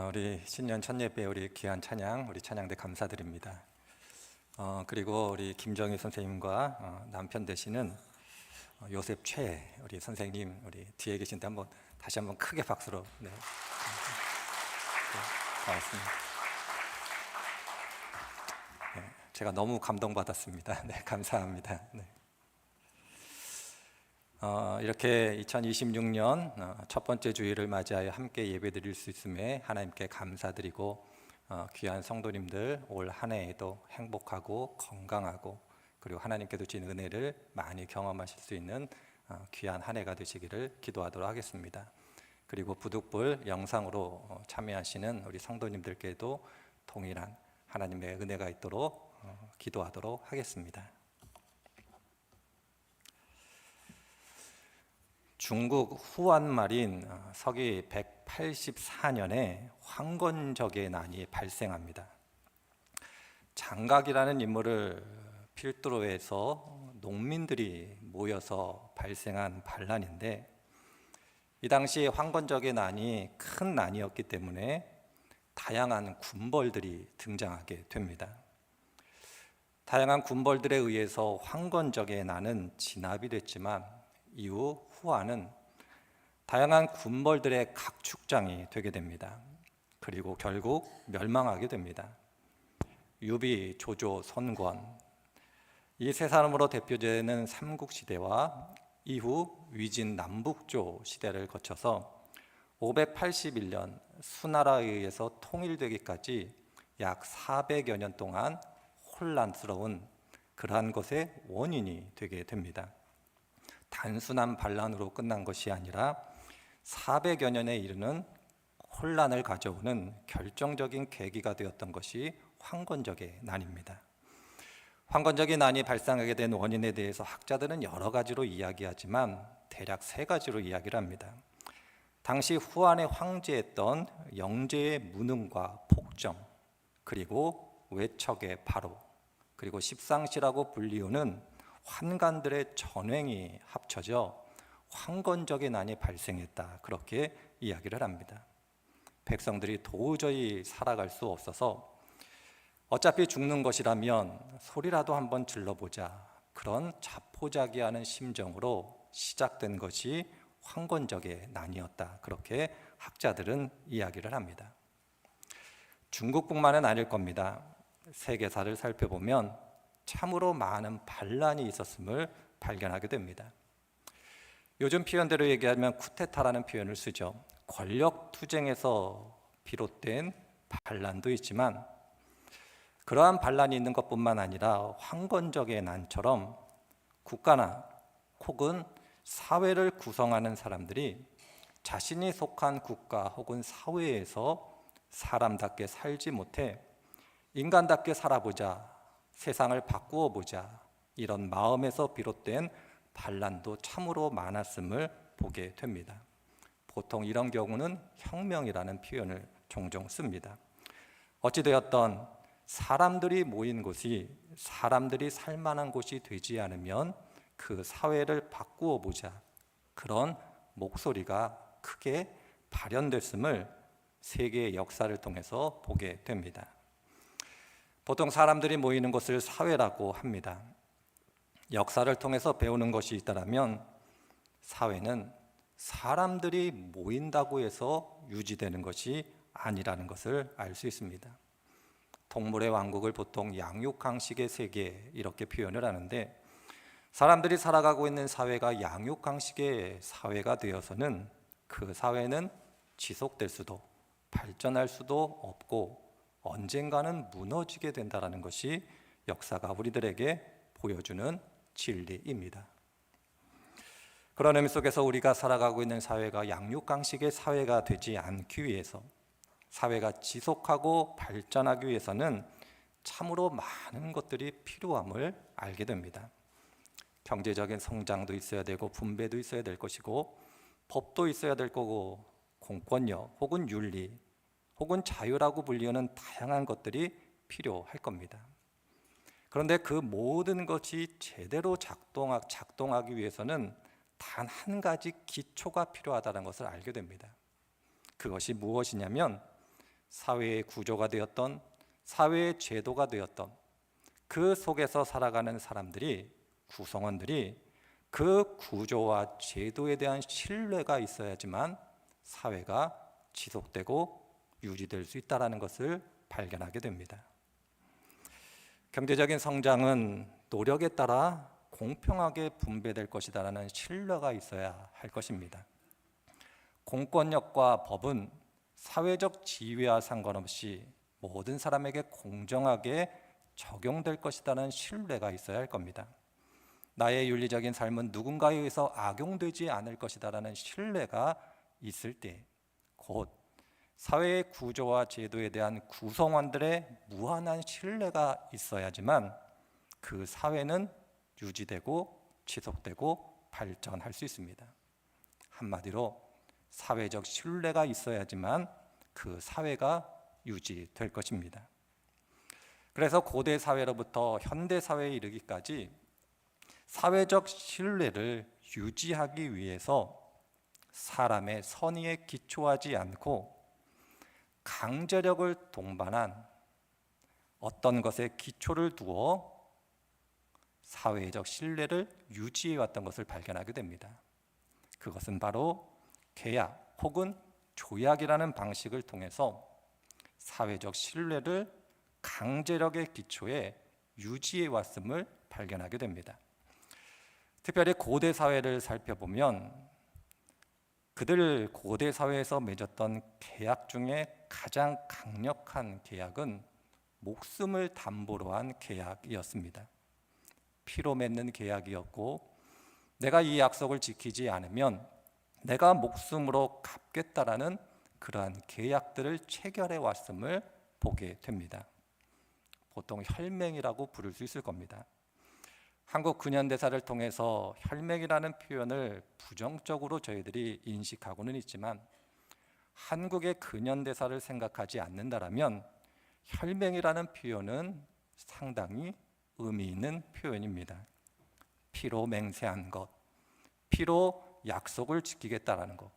우리 신년 첫 예배 우리 귀한 찬양 우리 찬양대 감사드립니다. 그리고 우리 김정희 선생님과 남편 되시는 요셉 최 우리 선생님 우리 뒤에 계신데 다시 한번 크게 박수로 네, 고맙습니다. 네, 제가 너무 감동받았습니다. 네, 감사합니다. 네. 이렇게 2026년 첫 번째 주일을 맞이하여 함께 예배드릴 수 있음에 하나님께 감사드리고 귀한 성도님들 올 한 해에도 행복하고 건강하고 그리고 하나님께서 주신 은혜를 많이 경험하실 수 있는 귀한 한 해가 되시기를 기도하도록 하겠습니다. 그리고 부득불 영상으로 참여하시는 우리 성도님들께도 동일한 하나님의 은혜가 있도록 기도하도록 하겠습니다. 중국 후한 말인 서기 184년에 황건적의 난이 발생합니다. 장각이라는 인물을 필두로 해서 농민들이 모여서 발생한 반란인데, 이 당시 황건적의 난이 큰 난이었기 때문에 다양한 군벌들이 등장하게 됩니다. 다양한 군벌들에 의해서 황건적의 난은 진압이 됐지만 이후 후한은 다양한 군벌들의 각축장이 되게 됩니다. 그리고 결국 멸망하게 됩니다. 유비, 조조, 선권 이 세 사람으로 대표되는 삼국시대와 이후 위진 남북조 시대를 거쳐서 581년 수나라에 의해서 통일되기까지 약 400여 년 동안 혼란스러운 그러한 것의 원인이 되게 됩니다. 단순한 반란으로 끝난 것이 아니라 400여 년에 이르는 혼란을 가져오는 결정적인 계기가 되었던 것이 황건적의 난입니다. 황건적의 난이 발생하게 된 원인에 대해서 학자들은 여러 가지로 이야기하지만 대략 세 가지로 이야기를 합니다. 당시 후한에 황제했던 영제의 무능과 폭정, 그리고 외척의 바로, 그리고 십상시라고 불리우는 환관들의 전횡이 합쳐져 황건적의 난이 발생했다, 그렇게 이야기를 합니다. 백성들이 도저히 살아갈 수 없어서 어차피 죽는 것이라면 소리라도 한번 질러보자, 그런 자포자기하는 심정으로 시작된 것이 황건적의 난이었다, 그렇게 학자들은 이야기를 합니다. 중국뿐만은 아닐 겁니다. 세계사를 살펴보면 참으로 많은 반란이 있었음을 발견하게 됩니다. 요즘 표현대로 얘기하면 쿠데타라는 표현을 쓰죠. 권력 투쟁에서 비롯된 반란도 있지만 그러한 반란이 있는 것뿐만 아니라 황건적의 난처럼 국가나 혹은 사회를 구성하는 사람들이 자신이 속한 국가 혹은 사회에서 사람답게 살지 못해 인간답게 살아보자, 세상을 바꾸어 보자, 이런 마음에서 비롯된 반란도 참으로 많았음을 보게 됩니다. 보통 이런 경우는 혁명이라는 표현을 종종 씁니다. 어찌되었던 사람들이 모인 곳이 사람들이 살만한 곳이 되지 않으면 그 사회를 바꾸어 보자, 그런 목소리가 크게 발현됐음을 세계의 역사를 통해서 보게 됩니다. 보통 사람들이 모이는 것을 사회라고 합니다. 역사를 통해서 배우는 것이 있다면 사회는 사람들이 모인다고 해서 유지되는 것이 아니라는 것을 알 수 있습니다. 동물의 왕국을 보통 양육강식의 세계 이렇게 표현을 하는데, 사람들이 살아가고 있는 사회가 양육강식의 사회가 되어서는 그 사회는 지속될 수도 발전할 수도 없고 언젠가는 무너지게 된다는 것이 역사가 우리들에게 보여주는 진리입니다. 그런 의미 속에서 우리가 살아가고 있는 사회가 양육강식의 사회가 되지 않기 위해서, 사회가 지속하고 발전하기 위해서는 참으로 많은 것들이 필요함을 알게 됩니다. 경제적인 성장도 있어야 되고 분배도 있어야 될 것이고 법도 있어야 될 거고 공권력 혹은 윤리 혹은 자유라고 불리는 다양한 것들이 필요할 겁니다. 그런데 그 모든 것이 제대로 작동하기 위해서는 단 한 가지 기초가 필요하다는 것을 알게 됩니다. 그것이 무엇이냐면 사회의 구조가 되었던, 사회의 제도가 되었던 그 속에서 살아가는 사람들이, 구성원들이 그 구조와 제도에 대한 신뢰가 있어야지만 사회가 지속되고 유지될 수 있다는 것을 발견하게 됩니다. 경제적인 성장은 노력에 따라 공평하게 분배될 것이다라는 신뢰가 있어야 할 것입니다. 공권력과 법은 사회적 지위와 상관없이 모든 사람에게 공정하게 적용될 것이라는 신뢰가 있어야 할 겁니다. 나의 윤리적인 삶은 누군가에 의해서 악용되지 않을 것이라는 신뢰가 있을 때 곧 사회의 구조와 제도에 대한 구성원들의 무한한 신뢰가 있어야지만 그 사회는 유지되고 지속되고 발전할 수 있습니다. 한마디로 사회적 신뢰가 있어야지만 그 사회가 유지될 것입니다. 그래서 고대 사회로부터 현대 사회에 이르기까지 사회적 신뢰를 유지하기 위해서 사람의 선의에 기초하지 않고 강제력을 동반한 어떤 것에 기초를 두어 사회적 신뢰를 유지해 왔던 것을 발견하게 됩니다. 그것은 바로 계약 혹은 조약이라는 방식을 통해서 사회적 신뢰를 강제력의 기초에 유지해 왔음을 발견하게 됩니다. 특별히 고대 사회를 살펴보면 그들 고대 사회에서 맺었던 계약 중에 가장 강력한 계약은 목숨을 담보로 한 계약이었습니다. 피로 맺는 계약이었고 내가 이 약속을 지키지 않으면 내가 목숨으로 갚겠다라는 그러한 계약들을 체결해 왔음을 보게 됩니다. 보통 혈맹이라고 부를 수 있을 겁니다. 한국 근현대사를 통해서 혈맹이라는 표현을 부정적으로 저희들이 인식하고는 있지만 한국의 근현대사를 생각하지 않는다라면 혈맹이라는 표현은 상당히 의미 있는 표현입니다. 피로 맹세한 것, 피로 약속을 지키겠다라는 것.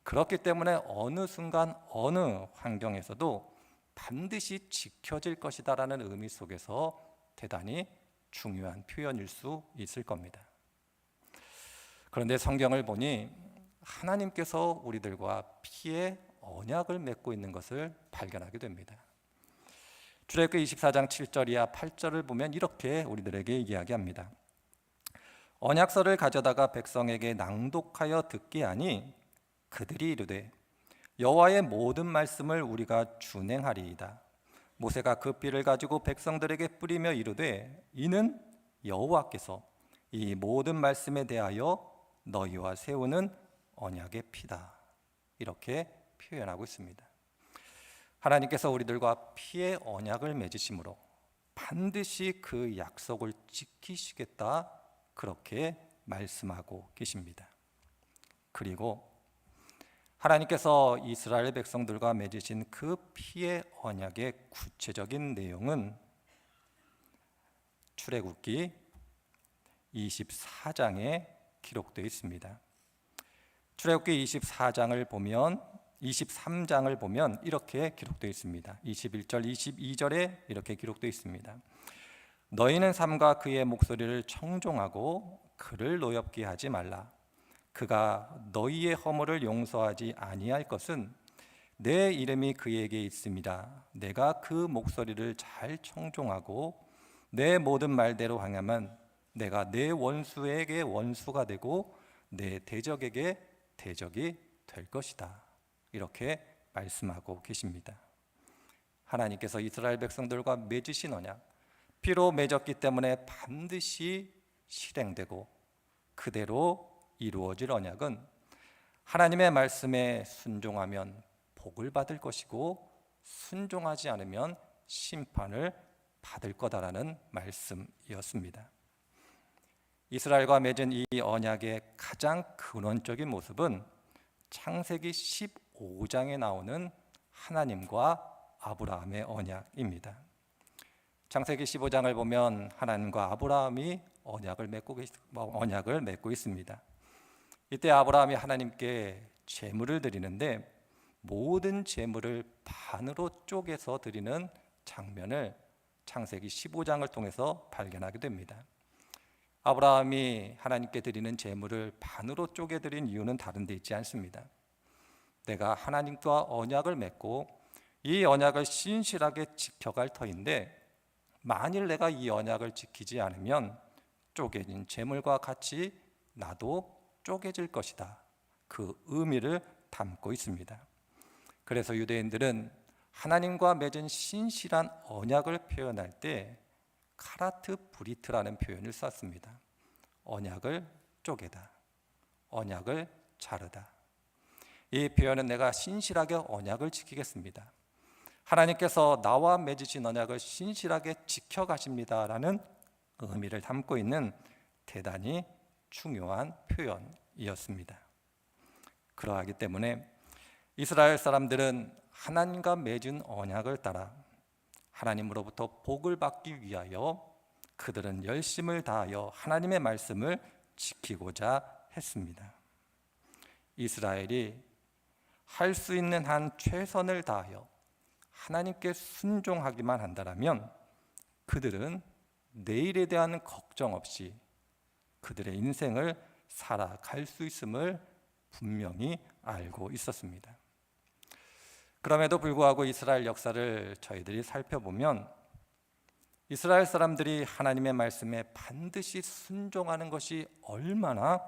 그렇기 때문에 어느 순간 어느 환경에서도 반드시 지켜질 것이다라는 의미 속에서 대단히 중요한 표현일 수 있을 겁니다. 그런데 성경을 보니 하나님께서 우리들과 피의 언약을 맺고 있는 것을 발견하게 됩니다. 출애굽기 24장 7절 이하 8절을 보면 이렇게 우리들에게 이야기합니다. 언약서를 가져다가 백성에게 낭독하여 듣게 하니 그들이 이르되 여호와의 모든 말씀을 우리가 준행하리이다. 모세가 그 피를 가지고 백성들에게 뿌리며 이르되 이는 여호와께서 이 모든 말씀에 대하여 너희와 세우는 언약의 피다. 이렇게 표현하고 있습니다. 하나님께서 우리들과 피의 언약을 맺으심으로 반드시 그 약속을 지키시겠다 그렇게 말씀하고 계십니다. 그리고 하나님께서 이스라엘 백성들과 맺으신 그 피의 언약의 구체적인 내용은 출애굽기 24장에 기록되어 있습니다. 출애굽기 23장을 보면 이렇게 기록되어 있습니다. 21절, 22절에 이렇게 기록되어 있습니다. 너희는 삼가 그의 목소리를 청종하고 그를 노엽게 하지 말라. 그가 너희의 허물을 용서하지 아니할 것은 내 이름이 그에게 있습니다. 내가 그 목소리를 잘 청종하고 내 모든 말대로 행하면 내가 내 원수에게 원수가 되고 내 대적에게 대적이 될 것이다. 이렇게 말씀하고 계십니다. 하나님께서 이스라엘 백성들과 맺으신 언약, 피로 맺었기 때문에 반드시 실행되고 그대로 이루어질 언약은 하나님의 말씀에 순종하면 복을 받을 것이고 순종하지 않으면 심판을 받을 거다라는 말씀이었습니다. 이스라엘과 맺은 이 언약의 가장 근원적인 모습은 창세기 15장에 나오는 하나님과 아브라함의 언약입니다. 창세기 15장을 보면 하나님과 아브라함이 언약을 맺고 있습니다. 이때 아브라함이 하나님께 제물을 드리는데 모든 재물을 반으로 쪼개서 드리는 장면을 창세기 15장을 통해서 발견하게 됩니다. 아브라함이 하나님께 드리는 재물을 반으로 쪼개 드린 이유는 다른 데 있지 않습니다. 내가 하나님과 언약을 맺고 이 언약을 신실하게 지켜갈 터인데, 만일 내가 이 언약을 지키지 않으면 쪼개진 재물과 같이 나도 쪼개질 것이다. 그 의미를 담고 있습니다. 그래서 유대인들은 하나님과 맺은 신실한 언약을 표현할 때 카라트 브리트라는 표현을 썼습니다. 언약을 쪼개다, 언약을 자르다. 이 표현은 내가 신실하게 언약을 지키겠습니다, 하나님께서 나와 맺으신 언약을 신실하게 지켜가십니다라는 의미를 담고 있는 대단히 중요한 표현이었습니다. 그러하기 때문에 이스라엘 사람들은 하나님과 맺은 언약을 따라 하나님으로부터 복을 받기 위하여 그들은 열심을 다하여 하나님의 말씀을 지키고자 했습니다. 이스라엘이 할 수 있는 한 최선을 다하여 하나님께 순종하기만 한다면 그들은 내일에 대한 걱정 없이 그들의 인생을 살아갈 수 있음을 분명히 알고 있었습니다. 그럼에도 불구하고 이스라엘 역사를 저희들이 살펴보면 이스라엘 사람들이 하나님의 말씀에 반드시 순종하는 것이 얼마나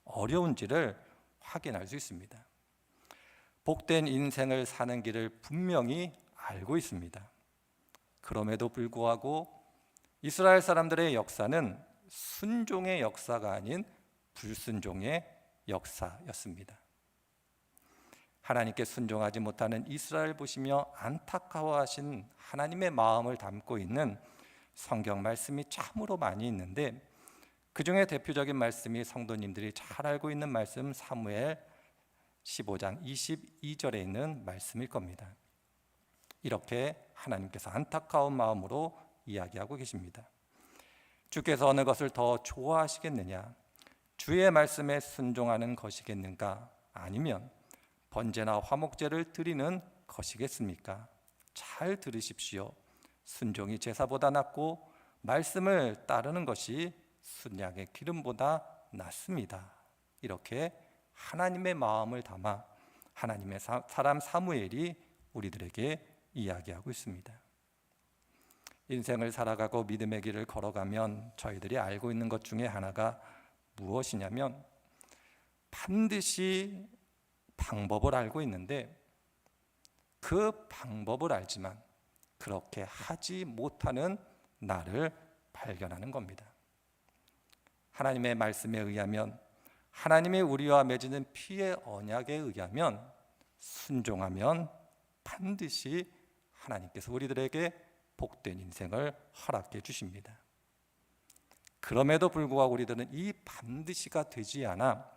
어려운지를 확인할 수 있습니다. 복된 인생을 사는 길을 분명히 알고 있습니다. 그럼에도 불구하고 이스라엘 사람들의 역사는 순종의 역사가 아닌 불순종의 역사였습니다. 하나님께 순종하지 못하는 이스라엘 보시며 안타까워하신 하나님의 마음을 담고 있는 성경 말씀이 참으로 많이 있는데, 그 중에 대표적인 말씀이 성도님들이 잘 알고 있는 말씀, 사무엘 15장 22절에 있는 말씀일 겁니다. 이렇게 하나님께서 안타까운 마음으로 이야기하고 계십니다. 주께서 어느 것을 더 좋아하시겠느냐? 주의 말씀에 순종하는 것이겠는가? 아니면 번제나 화목제를 드리는 것이겠습니까? 잘 들으십시오. 순종이 제사보다 낫고 말씀을 따르는 것이 순양의 기름보다 낫습니다. 이렇게 하나님의 마음을 담아 하나님의 사람 사무엘이 우리들에게 이야기하고 있습니다. 인생을 살아가고 믿음의 길을 걸어가면 저희들이 알고 있는 것 중에 하나가 무엇이냐면, 반드시 방법을 알고 있는데 그 방법을 알지만 그렇게 하지 못하는 나를 발견하는 겁니다. 하나님의 말씀에 의하면, 하나님의 우리와 맺는 피의 언약에 의하면 순종하면 반드시 하나님께서 우리들에게 복된 인생을 허락해 주십니다. 그럼에도 불구하고 우리들은 이 반드시가 되지 않아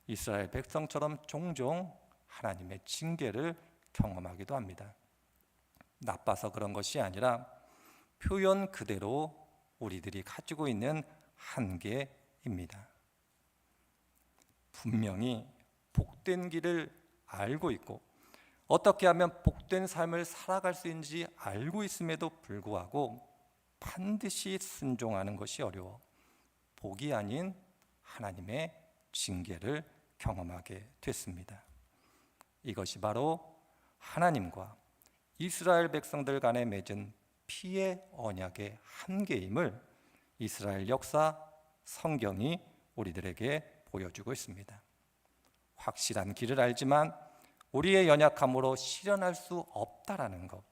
이스라엘 백성처럼 종종 하나님의 징계를 경험하기도 합니다. 나빠서 그런 것이 아니라 표현 그대로 우리들이 가지고 있는 한계입니다. 분명히 복된 길을 알고 있고 어떻게 하면 복된 삶을 살아갈 수 있는지 알고 있음에도 불구하고 반드시 순종하는 것이 어려워 복이 아닌 하나님의 징계를 경험하게 됐습니다. 이것이 바로 하나님과 이스라엘 백성들 간에 맺은 피의 언약의 한계임을 이스라엘 역사 성경이 우리들에게 보여주고 있습니다. 확실한 길을 알지만 우리의 연약함으로 실현할 수 없다라는 것,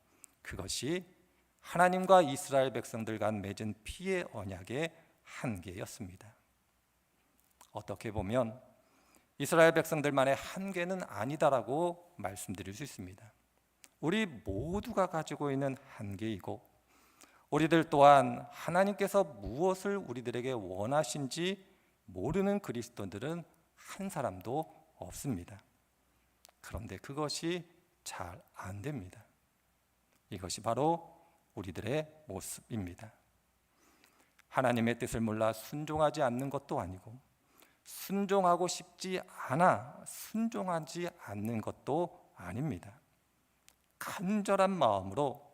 그것이 하나님과 이스라엘 백성들 간 맺은 피의 언약의 한계였습니다. 어떻게 보면 이스라엘 백성들만의 한계는 아니다라고 말씀드릴 수 있습니다. 우리 모두가 가지고 있는 한계이고, 우리들 또한 하나님께서 무엇을 우리들에게 원하신지 모르는 그리스도인들은 한 사람도 없습니다. 그런데 그것이 잘 안 됩니다. 이것이 바로 우리들의 모습입니다. 하나님의 뜻을 몰라 순종하지 않는 것도 아니고, 순종하고 싶지 않아 순종하지 않는 것도 아닙니다. 간절한 마음으로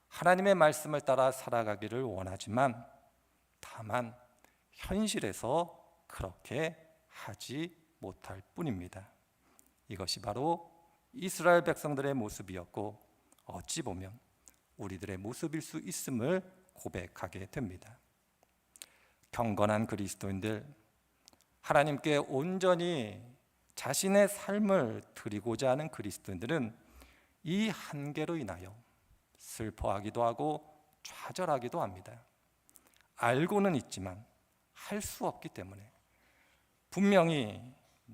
하나님의 말씀을 따라 살아가기를 원하지만 다만 현실에서 그렇게 하지 못할 뿐입니다. 이것이 바로 이스라엘 백성들의 모습이었고 어찌 보면 우리들의 모습일 수 있음을 고백하게 됩니다. 경건한 그리스도인들, 하나님께 온전히 자신의 삶을 드리고자 하는 그리스도인들은 이 한계로 인하여 슬퍼하기도 하고 좌절하기도 합니다. 알고는 있지만 할 수 없기 때문에, 분명히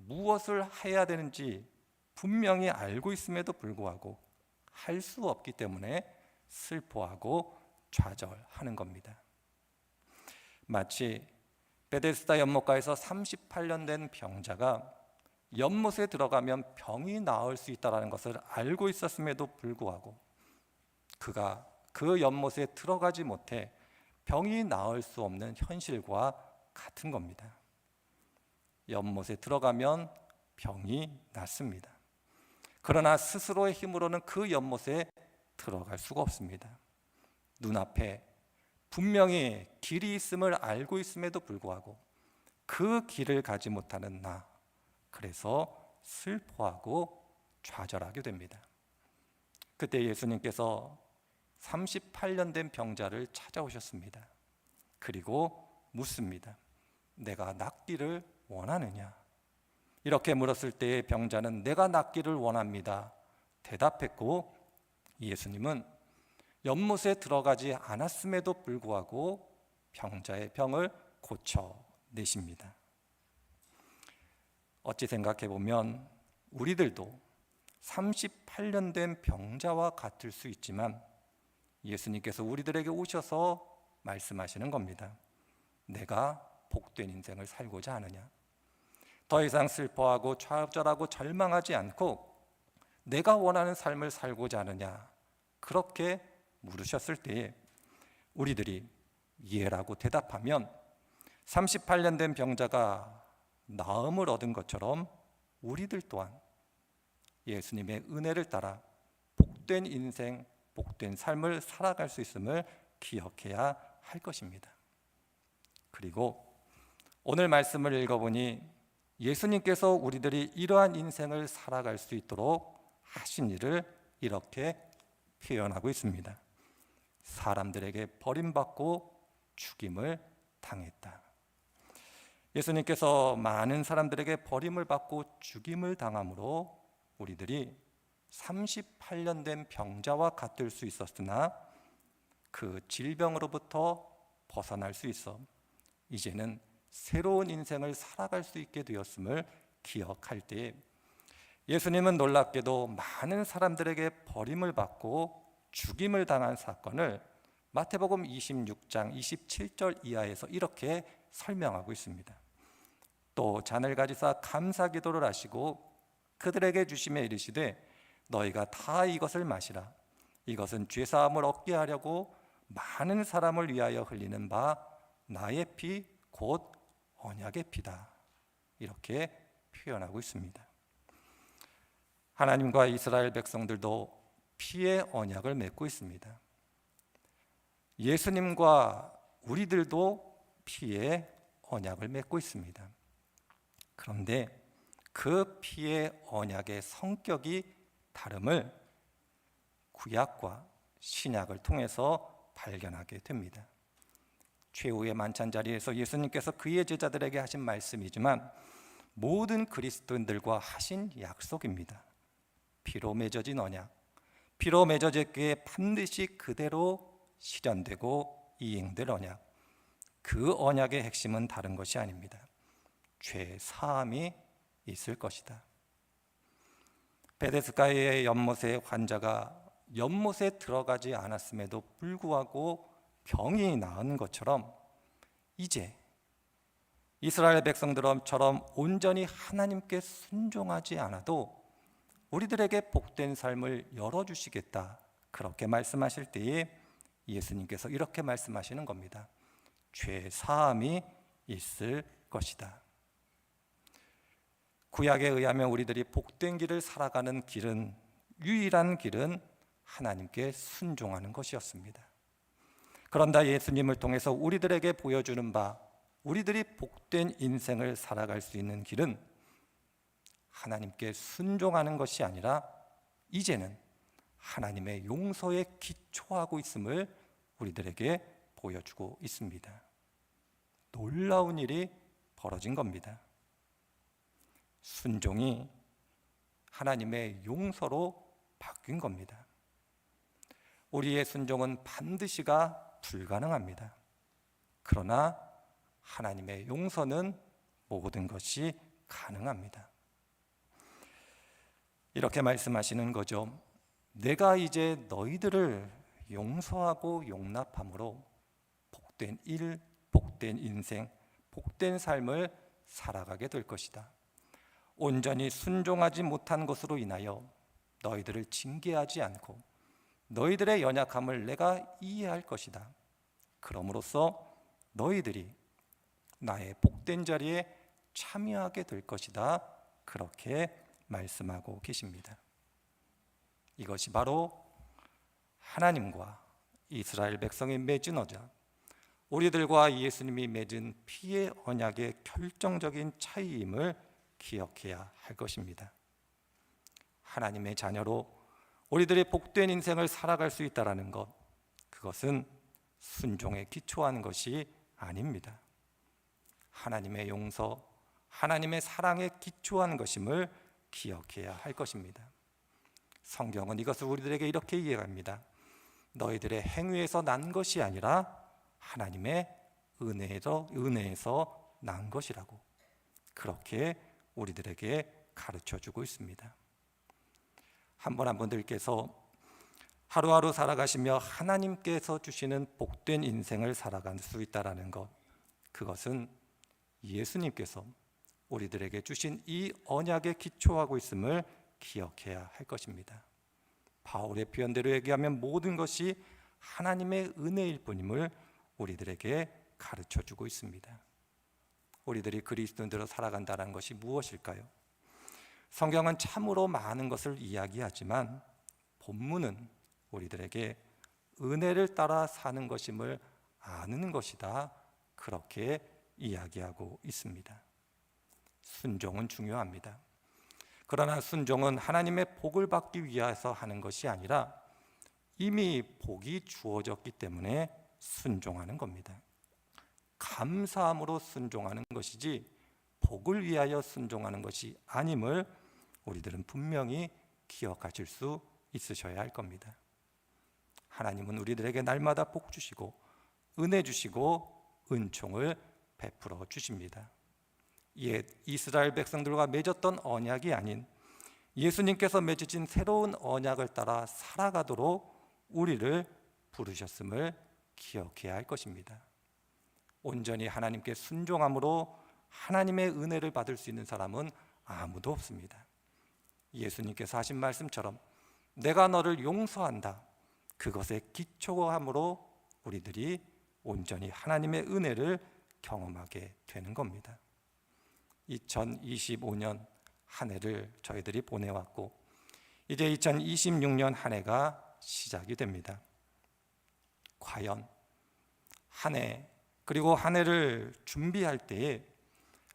무엇을 해야 되는지 분명히 알고 있음에도 불구하고 할 수 없기 때문에 슬퍼하고 좌절하는 겁니다. 마치 베데스다 연못가에서 38년 된 병자가 연못에 들어가면 병이 나을 수 있다는 것을 알고 있었음에도 불구하고 그가 그 연못에 들어가지 못해 병이 나을 수 없는 현실과 같은 겁니다. 연못에 들어가면 병이 낫습니다. 그러나 스스로의 힘으로는 그 연못에 들어갈 수가 없습니다. 눈앞에 분명히 길이 있음을 알고 있음에도 불구하고 그 길을 가지 못하는 나, 그래서 슬퍼하고 좌절하게 됩니다. 그때 예수님께서 38년 된 병자를 찾아오셨습니다. 그리고 묻습니다. 내가 낫기를 원하느냐? 이렇게 물었을 때 병자는 내가 낫기를 원합니다 대답했고, 예수님은 연못에 들어가지 않았음에도 불구하고 병자의 병을 고쳐내십니다. 어찌 생각해보면 우리들도 38년 된 병자와 같을 수 있지만 예수님께서 우리들에게 오셔서 말씀하시는 겁니다. 내가 복된 인생을 살고자 하느냐? 더 이상 슬퍼하고 좌절하고 절망하지 않고 내가 원하는 삶을 살고자 하느냐? 그렇게 물으셨을 때에 우리들이 예라고 대답하면 38년 된 병자가 나음을 얻은 것처럼 우리들 또한 예수님의 은혜를 따라 복된 인생, 복된 삶을 살아갈 수 있음을 기억해야 할 것입니다. 그리고 오늘 말씀을 읽어보니 예수님께서 우리들이 이러한 인생을 살아갈 수 있도록 하신 일을 이렇게 표현하고 있습니다. 사람들에게 버림받고 죽임을 당했다. 예수님께서 많은 사람들에게 버림을 받고 죽임을 당함으로 우리들이 38년 된 병자와 같을 수 있었으나 그 질병으로부터 벗어날 수 있어 이제는 새로운 인생을 살아갈 수 있게 되었음을 기억할 때 예수님은 놀랍게도 많은 사람들에게 버림을 받고 죽임을 당한 사건을 마태복음 26장 27절 이하에서 이렇게 설명하고 있습니다. 또 잔을 가지사 감사 기도를 하시고 그들에게 주시며 이르시되 너희가 다 이것을 마시라. 이것은 죄사함을 얻게 하려고 많은 사람을 위하여 흘리는 바 나의 피 곧 언약의 피다. 이렇게 표현하고 있습니다. 하나님과 이스라엘 백성들도 피의 언약을 맺고 있습니다. 예수님과 우리들도 피의 언약을 맺고 있습니다. 그런데 그 피의 언약의 성격이 다름을 구약과 신약을 통해서 발견하게 됩니다. 최후의 만찬 자리에서 예수님께서 그의 제자들에게 하신 말씀이지만 모든 그리스도인들과 하신 약속입니다. 피로 맺어진 언약, 피로 맺어졌기에 반드시 그대로 실현되고 이행될 언약. 그 언약의 핵심은 다른 것이 아닙니다. 죄 사함이 있을 것이다. 베데스다의 연못의 환자가 연못에 들어가지 않았음에도 불구하고 병이 나은 것처럼 이제 이스라엘 백성들처럼 온전히 하나님께 순종하지 않아도 우리들에게 복된 삶을 열어주시겠다, 그렇게 말씀하실 때에 예수님께서 이렇게 말씀하시는 겁니다. 죄 사함이 있을 것이다. 구약에 의하면 우리들이 복된 길을 살아가는 길은 유일한 길은 하나님께 순종하는 것이었습니다. 그런다 예수님을 통해서 우리들에게 보여주는 바, 우리들이 복된 인생을 살아갈 수 있는 길은 하나님께 순종하는 것이 아니라 이제는 하나님의 용서에 기초하고 있음을 우리들에게 보여주고 있습니다. 놀라운 일이 벌어진 겁니다. 순종이 하나님의 용서로 바뀐 겁니다. 우리의 순종은 반드시가 불가능합니다. 그러나 하나님의 용서는 모든 것이 가능합니다. 이렇게 말씀하시는 거죠. 내가 이제 너희들을 용서하고 용납함으로 복된 일, 복된 인생, 복된 삶을 살아가게 될 것이다. 온전히 순종하지 못한 것으로 인하여 너희들을 징계하지 않고 너희들의 연약함을 내가 이해할 것이다. 그러므로써 너희들이 나의 복된 자리에 참여하게 될 것이다. 그렇게 말씀하고 계십니다. 이것이 바로 하나님과 이스라엘 백성이 맺은 언약, 우리들과 예수님이 맺은 피의 언약의 결정적인 차이임을 기억해야 할 것입니다. 하나님의 자녀로 우리들이 복된 인생을 살아갈 수 있다는 것, 그것은 순종에 기초한 것이 아닙니다. 하나님의 용서, 하나님의 사랑에 기초한 것임을 기억해야 할 것입니다. 성경은 이것을 우리들에게 이렇게 이해합니다. 너희들의 행위에서 난 것이 아니라 하나님의 은혜에서 난 것이라고 그렇게 우리들에게 가르쳐주고 있습니다. 한 분 한 분들께서 하루하루 살아가시며 하나님께서 주시는 복된 인생을 살아갈 수 있다는 것, 그것은 예수님께서 우리들에게 주신 이 언약에 기초하고 있음을 기억해야 할 것입니다. 바울의 표현대로 얘기하면 모든 것이 하나님의 은혜일 뿐임을 우리들에게 가르쳐주고 있습니다. 우리들이 그리스도인으로 살아간다는 것이 무엇일까요? 성경은 참으로 많은 것을 이야기하지만 본문은 우리들에게 은혜를 따라 사는 것임을 아는 것이다. 그렇게 이야기하고 있습니다. 순종은 중요합니다. 그러나 순종은 하나님의 복을 받기 위해서 하는 것이 아니라 이미 복이 주어졌기 때문에 순종하는 겁니다. 감사함으로 순종하는 것이지 복을 위하여 순종하는 것이 아님을 우리들은 분명히 기억하실 수 있으셔야 할 겁니다. 하나님은 우리들에게 날마다 복 주시고 은혜 주시고 은총을 베풀어 주십니다. 옛 이스라엘 백성들과 맺었던 언약이 아닌 예수님께서 맺으신 새로운 언약을 따라 살아가도록 우리를 부르셨음을 기억해야 할 것입니다. 온전히 하나님께 순종함으로 하나님의 은혜를 받을 수 있는 사람은 아무도 없습니다. 예수님께서 하신 말씀처럼 내가 너를 용서한다, 그것에 기초함으로 우리들이 온전히 하나님의 은혜를 경험하게 되는 겁니다. 2025년 한 해를 저희들이 보내왔고 이제 2026년 한 해가 시작이 됩니다. 과연 한 해 그리고 한 해를 준비할 때에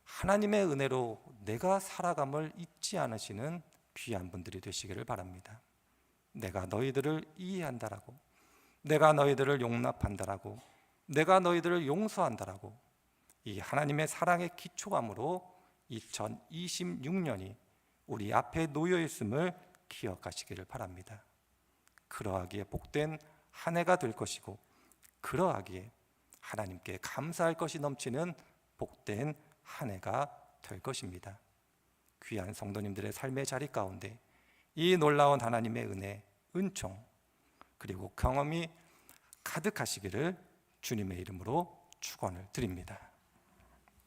하나님의 은혜로 내가 살아감을 잊지 않으시는 귀한 분들이 되시기를 바랍니다. 내가 너희들을 이해한다라고, 내가 너희들을 용납한다라고, 내가 너희들을 용서한다라고 이 하나님의 사랑의 기초함으로 2026년이 우리 앞에 놓여 있음을 기억하시기를 바랍니다. 그러하기에 복된 한 해가 될 것이고 그러하기에 하나님께 감사할 것이 넘치는 복된 한 해가 될 것입니다. 귀한 성도님들의 삶의 자리 가운데 이 놀라운 하나님의 은혜, 은총 그리고 경험이 가득하시기를 주님의 이름으로 축원을 드립니다.